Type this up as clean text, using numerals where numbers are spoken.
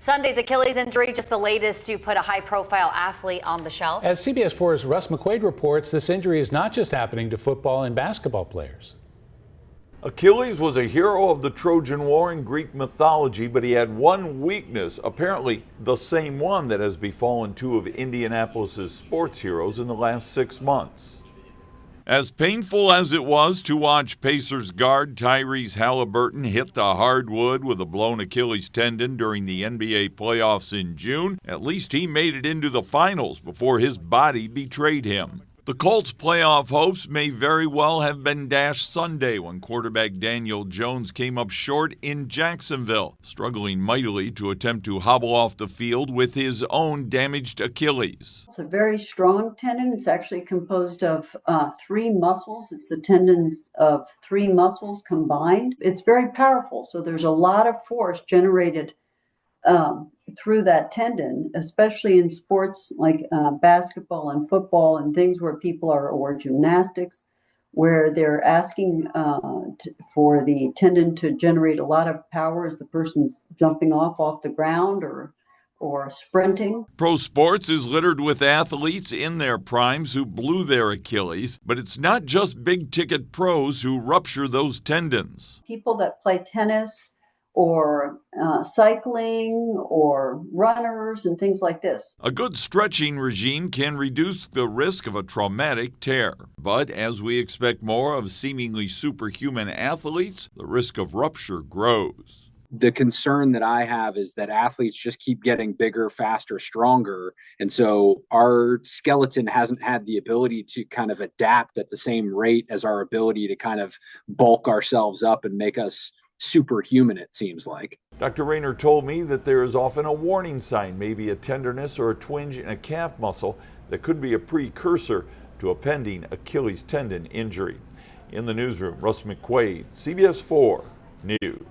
Sunday's Achilles injury, just the latest to put a high-profile athlete on the shelf. As CBS 4's Russ McQuaid reports, this injury is not just happening to football and basketball players. Achilles was a hero of the Trojan War in Greek mythology, but he had one weakness, apparently the same one that has befallen two of Indianapolis's sports heroes in the last 6 months. As painful as it was to watch Pacers guard Tyrese Halliburton hit the hardwood with a blown Achilles tendon during the NBA playoffs in June, at least he made it into the finals before his body betrayed him. The Colts' playoff hopes may very well have been dashed Sunday when quarterback Daniel Jones came up short in Jacksonville, struggling mightily to attempt to hobble off the field with his own damaged Achilles. It's a very strong tendon. It's actually composed of 3 muscles. It's the tendons of 3 muscles combined. It's very powerful, so there's a lot of force generated through that tendon, especially in sports like basketball and football and things where people are, or gymnastics, where they're asking for the tendon to generate a lot of power as the person's jumping off the ground or sprinting. Pro sports is littered with athletes in their primes who blew their Achilles, but it's not just big-ticket pros who rupture those tendons. People that play tennis or cycling or runners and things like this. A good stretching regime can reduce the risk of a traumatic tear. But as we expect more of seemingly superhuman athletes, the risk of rupture grows. The concern that I have is that athletes just keep getting bigger, faster, stronger. And so our skeleton hasn't had the ability to kind of adapt at the same rate as our ability to kind of bulk ourselves up and make us superhuman, it seems like. Dr. Rayner told me that there is often a warning sign, maybe a tenderness or a twinge in a calf muscle that could be a precursor to a pending Achilles tendon injury. In the newsroom, Russ McQuaid, CBS 4 News.